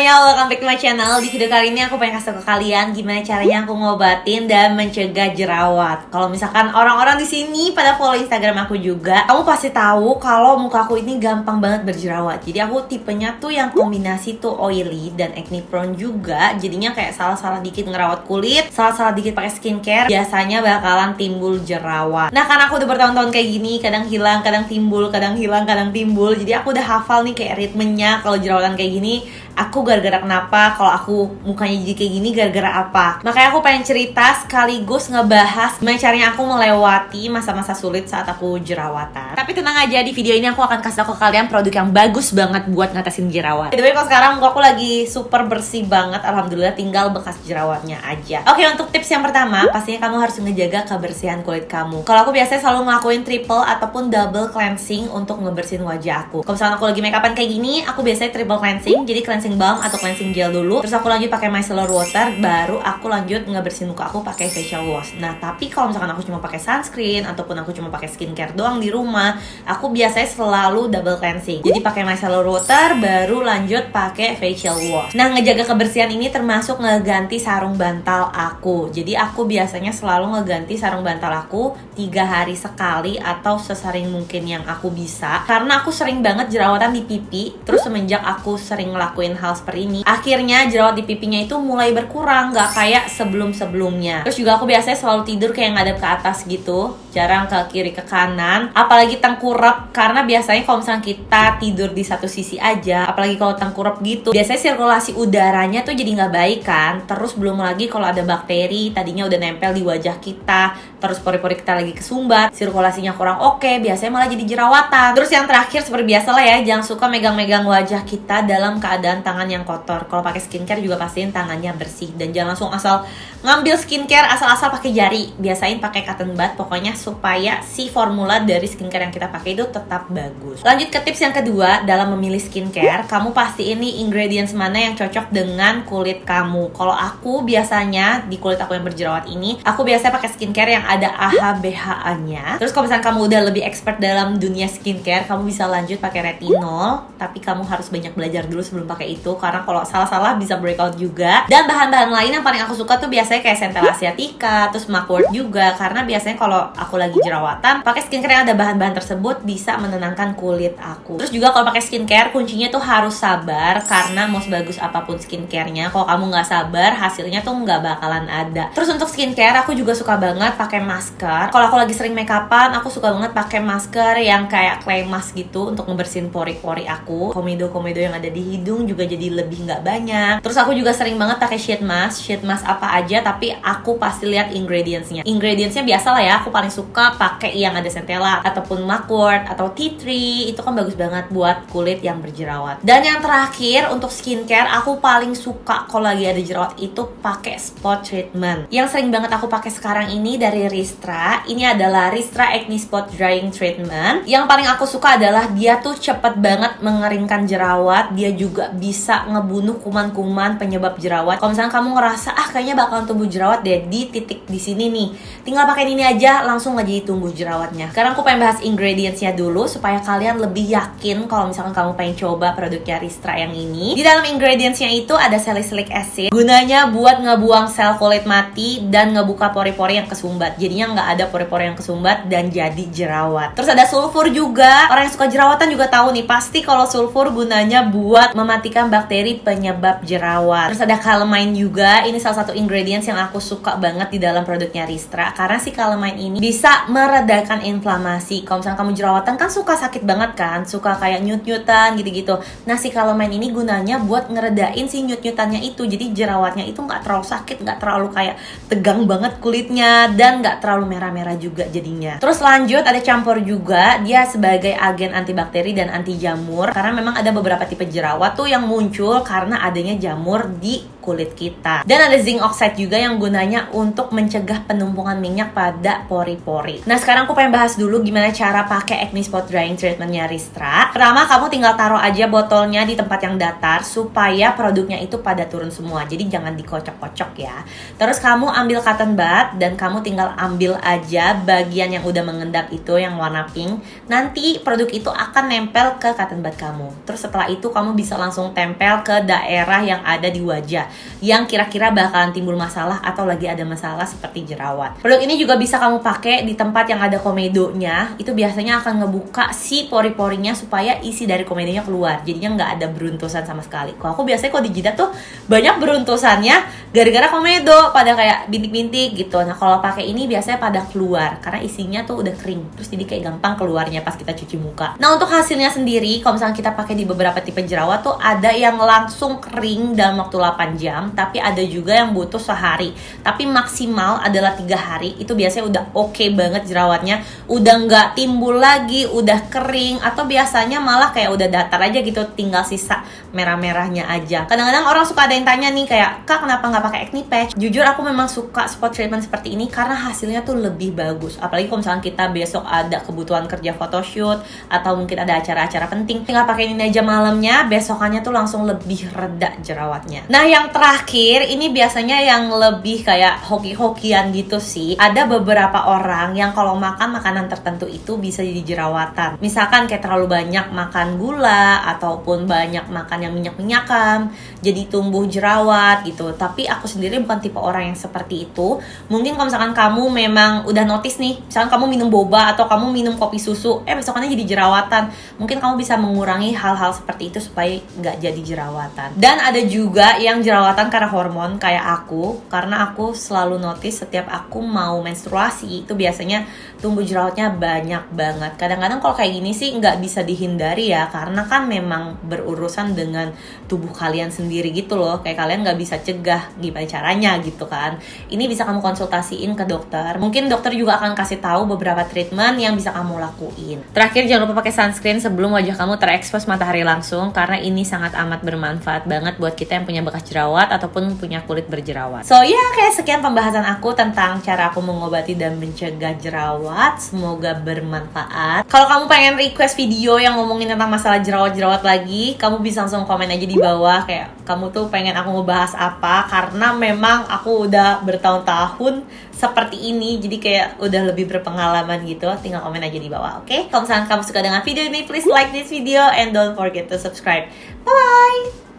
semuanya, welcome back to my channel. Di video kali ini aku pengen kasih tau ke kalian gimana caranya aku ngobatin dan mencegah jerawat. Kalau misalkan orang-orang di sini pada follow Instagram aku juga, kamu pasti tahu kalau muka aku ini gampang banget berjerawat. Jadi aku tipenya tuh yang kombinasi tuh oily dan acne prone juga. Jadinya kayak salah-salah dikit ngerawat kulit, salah-salah dikit pakai skincare, biasanya bakalan timbul jerawat. Nah, karena aku udah bertahun-tahun kayak gini, kadang hilang, kadang timbul, kadang hilang, kadang timbul. Jadi aku udah hafal nih kayak ritmenya. Kalau jerawatan kayak gini, aku gara-gara kenapa, kalau aku mukanya jadi kayak gini gara-gara apa. Makanya aku pengen cerita sekaligus ngebahas gimana caranya aku melewati masa-masa sulit saat aku jerawatan. Tapi tenang aja, di video ini aku akan kasih tau ke kalian produk yang bagus banget buat ngatasin jerawat. By the way, kalau sekarang muka aku lagi super bersih banget, alhamdulillah, tinggal bekas jerawatnya aja. Oke, untuk tips yang pertama, pastinya kamu harus ngejaga kebersihan kulit kamu. Kalau aku biasanya selalu ngelakuin triple ataupun double cleansing untuk ngebersihin wajah aku. Kalau misalnya aku lagi make upan kayak gini, aku biasanya triple cleansing, jadi cleansing balm atau cleansing gel dulu, terus aku lanjut pakai micellar water, baru aku lanjut ngebersihin muka aku pakai facial wash. Nah, tapi kalau misalkan aku cuma pakai sunscreen ataupun aku cuma pakai skincare doang di rumah, aku biasanya selalu double cleansing. Jadi pakai micellar water, baru lanjut pakai facial wash. Nah, ngejaga kebersihan ini termasuk ngeganti sarung bantal aku. Jadi aku biasanya selalu ngeganti sarung bantal aku 3 hari sekali atau sesering mungkin yang aku bisa. Karena aku sering banget jerawatan di pipi. Terus semenjak aku sering ngelakuin hal seperti ini, akhirnya jerawat di pipinya itu mulai berkurang, gak kayak sebelum-sebelumnya. Terus juga aku biasanya selalu tidur kayak ngadep ke atas gitu, jarang ke kiri ke kanan, apalagi tengkurap. Karena biasanya kalau misalnya kita tidur di satu sisi aja, apalagi kalau tengkurap gitu, biasanya sirkulasi udaranya tuh jadi nggak baik kan. Terus belum lagi kalau ada bakteri tadinya udah nempel di wajah kita, terus pori-pori kita lagi kesumbat, sirkulasinya kurang oke, biasanya malah jadi jerawatan. Terus yang terakhir, seperti biasa lah ya, jangan suka megang-megang wajah kita dalam keadaan tangan yang kotor. Kalau pakai skincare juga pastiin tangannya bersih, dan jangan langsung asal ngambil skincare asal-asal pakai jari. Biasain pakai cotton bud, pokoknya supaya si formula dari skincare yang kita pakai itu tetap bagus. Lanjut ke tips yang kedua dalam memilih skincare, kamu pasti ini ingredients mana yang cocok dengan kulit kamu. Kalau aku biasanya di kulit aku yang berjerawat ini, aku biasanya pakai skincare yang ada AHA BHA-nya. Terus kalau misalnya kamu udah lebih expert dalam dunia skincare, kamu bisa lanjut pakai retinol, tapi kamu harus banyak belajar dulu sebelum pakai itu, karena kalau salah-salah bisa breakout juga. Dan bahan-bahan lain yang paling aku suka tuh biasanya kayak Centella Asiatica, terus Mugwort juga, karena biasanya kalau aku lagi jerawatan, pakai skincare yang ada bahan-bahan tersebut bisa menenangkan kulit aku. Terus juga kalau pakai skincare, kuncinya tuh harus sabar, karena mau sebagus apapun skincare-nya, kalau kamu nggak sabar, hasilnya tuh nggak bakalan ada. Terus untuk skincare, aku juga suka banget pakai masker. Kalau aku lagi sering make upan, aku suka banget pakai masker yang kayak clay mask gitu untuk ngebersihin pori-pori aku. Komedo-komedo yang ada di hidung juga jadi lebih nggak banyak. Terus aku juga sering banget pakai sheet mask apa aja, tapi aku pasti lihat ingredientsnya. Ingredientsnya biasa lah ya, aku paling suka pakai yang ada Centella ataupun Mugwort atau tea tree. Itu kan bagus banget buat kulit yang berjerawat. Dan yang terakhir untuk skincare, aku paling suka kalau lagi ada jerawat itu pakai spot treatment. Yang sering banget aku pakai sekarang ini dari Ristra. Ini adalah Ristra Acne Spot Drying Treatment. Yang paling aku suka adalah dia tuh cepet banget mengeringkan jerawat. Dia juga bisa ngebunuh kuman-kuman penyebab jerawat. Kalau misalnya kamu ngerasa kayaknya bakalan tumbuh jerawat deh di titik di sini nih, tinggal pakai ini aja langsung aja tumbuh jerawatnya. Sekarang aku pengen bahas ingredientsnya dulu supaya kalian lebih yakin kalau misalkan kamu pengen coba produknya Ristra yang ini. Di dalam ingredientsnya itu ada salicylic acid, gunanya buat ngebuang sel kulit mati dan ngebuka pori-pori yang kesumbat. Jadinya nggak ada pori-pori yang kesumbat dan jadi jerawat. Terus ada sulfur juga. Orang yang suka jerawatan juga tahu nih, pasti kalau sulfur gunanya buat mematikan bakteri penyebab jerawat. Terus ada calamine juga. Ini salah satu ingredients yang aku suka banget di dalam produknya Ristra, karena si calamine ini bisa meredakan inflamasi. Kalau misalnya kamu jerawatan kan suka sakit banget kan, suka kayak nyut-nyutan gitu-gitu. Nah, si calamine ini gunanya buat ngeredain si nyut-nyutannya itu. Jadi jerawatnya itu nggak terlalu sakit, nggak terlalu kayak tegang banget kulitnya, dan nggak terlalu merah-merah juga jadinya. Terus lanjut ada campur juga, dia sebagai agen antibakteri dan anti jamur, karena memang ada beberapa tipe jerawat tuh yang muncul karena adanya jamur di kulit kita. Dan ada zinc oxide juga yang gunanya untuk mencegah penumpukan minyak pada pori-pori. Nah, sekarang aku pengen bahas dulu gimana cara pakai acne spot drying treatmentnya Ristra. Pertama, kamu tinggal taruh aja botolnya di tempat yang datar supaya produknya itu pada turun semua. Jadi jangan dikocok-kocok ya. Terus kamu ambil cotton bud dan kamu tinggal ambil aja bagian yang udah mengendap itu yang warna pink. Nanti produk itu akan nempel ke cotton bud kamu. Terus setelah itu kamu bisa langsung tempel ke daerah yang ada di wajah yang kira-kira bakalan timbul masalah atau lagi ada masalah seperti jerawat. Produk ini juga bisa kamu pakai di tempat yang ada komedonya. Itu biasanya akan ngebuka si pori-porinya supaya isi dari komedonya keluar. Jadinya nggak ada beruntusan sama sekali. Kalau aku biasanya kalau di jidat tuh banyak beruntusannya gara-gara komedo pada kayak bintik-bintik gitu. Nah, kalau pakai ini biasanya pada keluar karena isinya tuh udah kering. Terus jadi kayak gampang keluarnya pas kita cuci muka. Nah, untuk hasilnya sendiri kalau misalnya kita pakai di beberapa tipe jerawat tuh ada yang langsung kering dalam waktu 8 jam, tapi ada juga yang butuh sehari. Tapi maksimal adalah 3 hari. Itu biasanya udah oke banget jerawatnya, udah nggak timbul lagi, udah kering, atau biasanya malah kayak udah datar aja gitu, tinggal sisa merah-merahnya aja. Kadang-kadang orang suka ada yang tanya nih kayak, "Kak, kenapa nggak pakai acne patch?" Jujur aku memang suka spot treatment seperti ini karena hasilnya tuh lebih bagus. Apalagi kalau misalnya kita besok ada kebutuhan kerja photoshoot atau mungkin ada acara-acara penting, tinggal pakai ini aja malamnya, besokannya tuh langsung lebih reda jerawatnya. Nah, yang terakhir ini biasanya yang lebih kayak hoki-hokian gitu sih. Ada beberapa orang yang kalau makan makanan tertentu itu bisa jadi jerawatan. Misalkan kayak terlalu banyak makan gula ataupun banyak makan yang minyak-minyakan, jadi tumbuh jerawat gitu. Tapi aku sendiri bukan tipe orang yang seperti itu. Mungkin kalau misalkan kamu memang udah notice nih, misalkan kamu minum boba atau kamu minum kopi susu, besokannya jadi jerawatan. Mungkin kamu bisa mengurangi hal-hal seperti itu supaya nggak jadi jerawatan. Dan ada juga yang jerawatan karena hormon kayak aku, karena aku selalu notice setiap aku mau menstruasi itu biasanya tumbuh jerawatnya banyak banget. Kadang-kadang kalau kayak gini sih nggak bisa dihindari ya, karena kan memang berurusan dengan tubuh kalian sendiri gitu loh. Kayak kalian nggak bisa cegah gimana caranya gitu kan. Ini bisa kamu konsultasiin ke dokter. Mungkin dokter juga akan kasih tahu beberapa treatment yang bisa kamu lakuin. Terakhir, jangan lupa pakai sunscreen sebelum wajah kamu terekspos matahari langsung, karena ini sangat amat bermanfaat banget buat kita yang punya bekas jerawat ataupun punya kulit berjerawat. So ya, kayak sekian pembahasan aku tentang cara aku mengobati dan mencegah jerawat. Semoga bermanfaat. Kalau kamu pengen request video yang ngomongin tentang masalah jerawat-jerawat lagi, kamu bisa langsung komen aja di bawah kayak kamu tuh pengen aku ngebahas apa, karena memang aku udah bertahun-tahun seperti ini, jadi kayak udah lebih berpengalaman gitu. Tinggal komen aja di bawah, oke? Kalau misalnya kamu suka dengan video ini, please like this video and don't forget to subscribe. Bye bye.